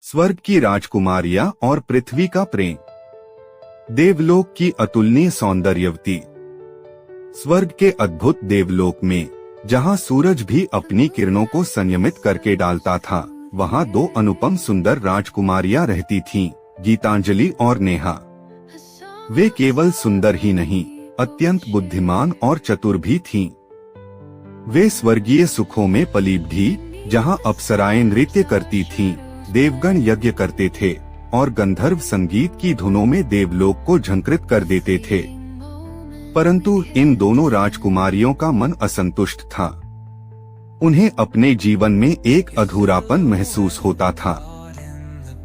स्वर्ग की राजकुमारियां और पृथ्वी का प्रेम। देवलोक की अतुलनीय सौंदर्यवती। स्वर्ग के अद्भुत देवलोक में जहां सूरज भी अपनी किरणों को संयमित करके डालता था, वहां दो अनुपम सुंदर राजकुमारियां रहती थीं, गीतांजलि और नेहा। वे केवल सुंदर ही नहीं, अत्यंत बुद्धिमान और चतुर भी थीं। वे स्वर्गीय सुखों में पली बढ़ी, जहां अप्सराएं नृत्य करती थीं, देवगण यज्ञ करते थे और गंधर्व संगीत की धुनों में देवलोक को झंकृत कर देते थे। परंतु इन दोनों राजकुमारियों का मन असंतुष्ट था। उन्हें अपने जीवन में एक अधूरापन महसूस होता था।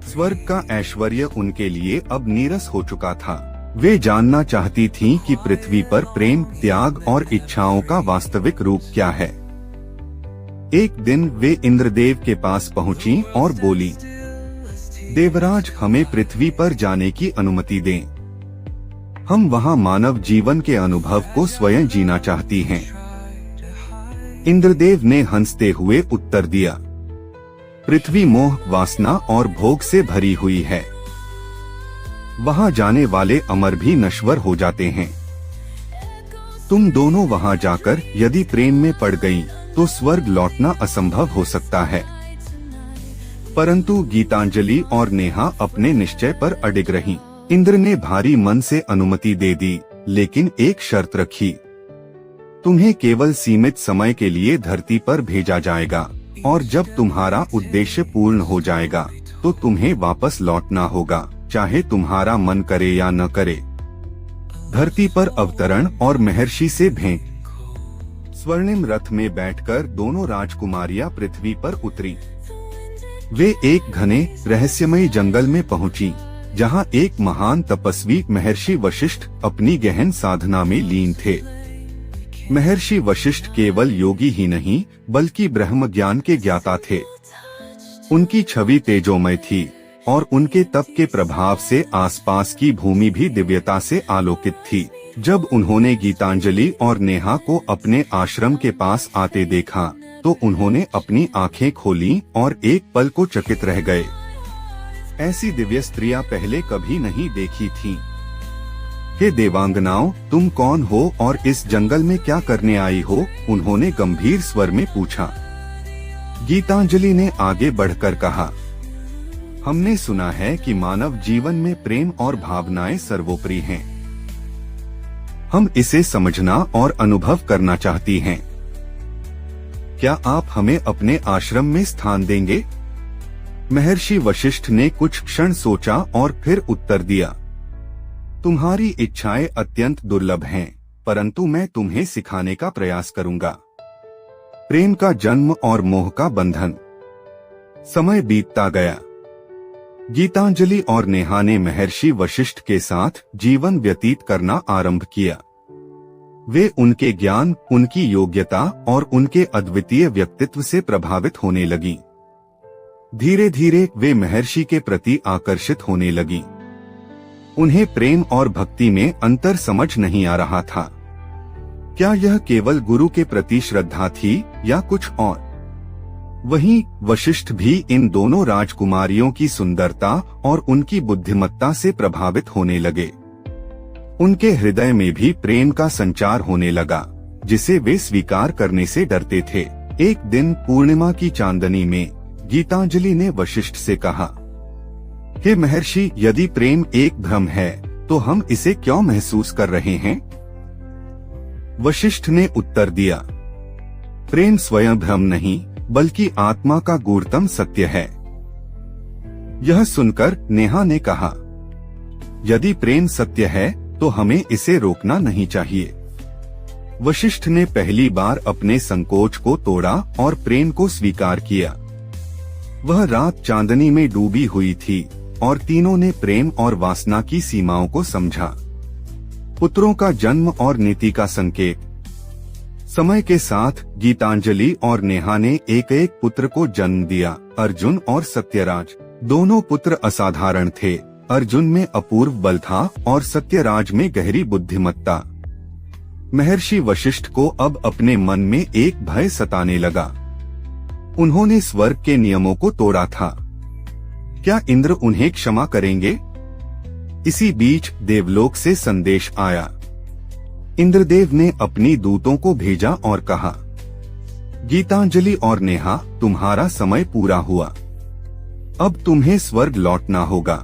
स्वर्ग का ऐश्वर्य उनके लिए अब नीरस हो चुका था। वे जानना चाहती थीं कि पृथ्वी पर प्रेम, त्याग और इच्छाओं का वास्तविक रूप क्या है। एक दिन वे इंद्रदेव के पास पहुंची और बोली, देवराज, हमें पृथ्वी पर जाने की अनुमति दें। हम वहां मानव जीवन के अनुभव को स्वयं जीना चाहती हैं। इंद्रदेव ने हंसते हुए उत्तर दिया, पृथ्वी मोह, वासना और भोग से भरी हुई है। वहां जाने वाले अमर भी नश्वर हो जाते हैं। तुम दोनों वहां जाकर यदि प्रेम में पड़ गईं, तो स्वर्ग लौटना असंभव हो सकता है। परंतु गीतांजलि और नेहा अपने निश्चय पर अडिग रहीं। इंद्र ने भारी मन से अनुमति दे दी, लेकिन एक शर्त रखी, तुम्हें केवल सीमित समय के लिए धरती पर भेजा जाएगा और जब तुम्हारा उद्देश्य पूर्ण हो जाएगा तो तुम्हें वापस लौटना होगा, चाहे तुम्हारा मन करे या न करे। धरती पर अवतरण और महर्षि से भेंट। स्वर्णिम रथ में बैठकर दोनों राजकुमारियां पृथ्वी पर उतरी। वे एक घने रहस्यमय जंगल में पहुंची, जहां एक महान तपस्वी महर्षि वशिष्ठ अपनी गहन साधना में लीन थे। महर्षि वशिष्ठ केवल योगी ही नहीं, बल्कि ब्रह्म ज्ञान के ज्ञाता थे। उनकी छवि तेजोमय थी और उनके तप के प्रभाव से आसपास की भूमि भी दिव्यता से आलोकित थी। जब उन्होंने गीतांजलि और नेहा को अपने आश्रम के पास आते देखा, तो उन्होंने अपनी आंखें खोली और एक पल को चकित रह गए। ऐसी दिव्य स्त्रियां पहले कभी नहीं देखी थीं। हे देवांगनाओं, तुम कौन हो और इस जंगल में क्या करने आई हो? उन्होंने गंभीर स्वर में पूछा। गीतांजलि ने आगे बढ़कर कहा, हमने सुना है कि मानव जीवन में प्रेम और भावनाएं सर्वोपरि हैं। हम इसे समझना और अनुभव करना चाहती हैं। क्या आप हमें अपने आश्रम में स्थान देंगे? महर्षि वशिष्ठ ने कुछ क्षण सोचा और फिर उत्तर दिया, तुम्हारी इच्छाएं अत्यंत दुर्लभ हैं, परंतु मैं तुम्हें सिखाने का प्रयास करूंगा। प्रेम का जन्म और मोह का बंधन। समय बीतता गया। गीतांजलि और नेहा ने महर्षि वशिष्ठ के साथ जीवन व्यतीत करना आरंभ किया। वे उनके ज्ञान, उनकी योग्यता और उनके अद्वितीय व्यक्तित्व से प्रभावित होने लगी। धीरे धीरे वे महर्षि के प्रति आकर्षित होने लगी। उन्हें प्रेम और भक्ति में अंतर समझ नहीं आ रहा था। क्या यह केवल गुरु के प्रति श्रद्धा थी या कुछ और? वहीं वशिष्ठ भी इन दोनों राजकुमारियों की सुंदरता और उनकी बुद्धिमत्ता से प्रभावित होने लगे। उनके हृदय में भी प्रेम का संचार होने लगा, जिसे वे स्वीकार करने से डरते थे। एक दिन पूर्णिमा की चांदनी में गीतांजलि ने वशिष्ठ से कहा, हे महर्षि, यदि प्रेम एक भ्रम है तो हम इसे क्यों महसूस कर रहे हैं? वशिष्ठ ने उत्तर दिया, प्रेम स्वयं भ्रम नहीं, बल्कि आत्मा का गूढ़तम सत्य है। यह सुनकर नेहा ने कहा, यदि प्रेम सत्य है तो हमें इसे रोकना नहीं चाहिए। वशिष्ठ ने पहली बार अपने संकोच को तोड़ा और प्रेम को स्वीकार किया। वह रात चांदनी में डूबी हुई थी और तीनों ने प्रेम और वासना की सीमाओं को समझा। पुत्रों का जन्म और नीति का संकेत। समय के साथ गीतांजलि और नेहा ने एक एक पुत्र को जन्म दिया, अर्जुन और सत्यराज। दोनों पुत्र असाधारण थे। अर्जुन में अपूर्व बल था और सत्यराज में गहरी बुद्धिमत्ता। महर्षि वशिष्ठ को अब अपने मन में एक भय सताने लगा। उन्होंने स्वर्ग के नियमों को तोड़ा था। क्या इंद्र उन्हें क्षमा करेंगे? इसी बीच देवलोक से संदेश आया। इंद्रदेव ने अपनी दूतों को भेजा और कहा, गीतांजलि और नेहा, तुम्हारा समय पूरा हुआ। अब तुम्हें स्वर्ग लौटना होगा।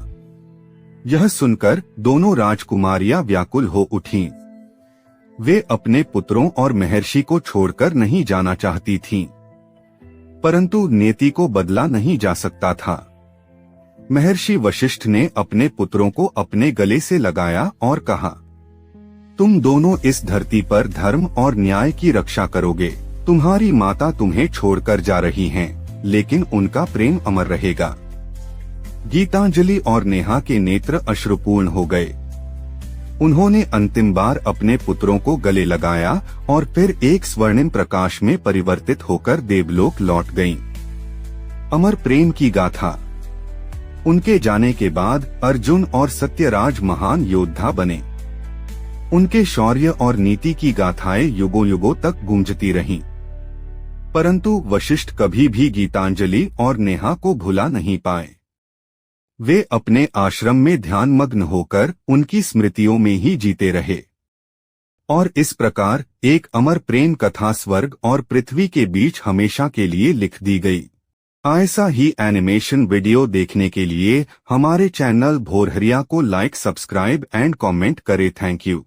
यह सुनकर दोनों राजकुमारियां व्याकुल हो उठीं। वे अपने पुत्रों और महर्षि को छोड़कर नहीं जाना चाहती थीं, परंतु नियति को बदला नहीं जा सकता था। महर्षि वशिष्ठ ने अपने पुत्रों को अपने गले से लगाया और कहा, तुम दोनों इस धरती पर धर्म और न्याय की रक्षा करोगे। तुम्हारी माता तुम्हें छोड़कर जा रही हैं, लेकिन उनका प्रेम अमर रहेगा। गीतांजलि और नेहा के नेत्र अश्रुपूर्ण हो गए। उन्होंने अंतिम बार अपने पुत्रों को गले लगाया और फिर एक स्वर्णिम प्रकाश में परिवर्तित होकर देवलोक लौट गईं। अमर प्रेम की गाथा। उनके जाने के बाद अर्जुन और सत्यराज महान योद्धा बने। उनके शौर्य और नीति की गाथाएं युगों युगों तक गूंजती रहीं। परंतु वशिष्ठ कभी भी गीतांजलि और नेहा को भुला नहीं पाए। वे अपने आश्रम में ध्यानमग्न होकर उनकी स्मृतियों में ही जीते रहे। और इस प्रकार एक अमर प्रेम कथा स्वर्ग और पृथ्वी के बीच हमेशा के लिए लिख दी गई। ऐसा ही एनिमेशन वीडियो देखने के लिए हमारे चैनल भोरहरिया को लाइक, सब्सक्राइब एंड कमेंट करें। Thank you.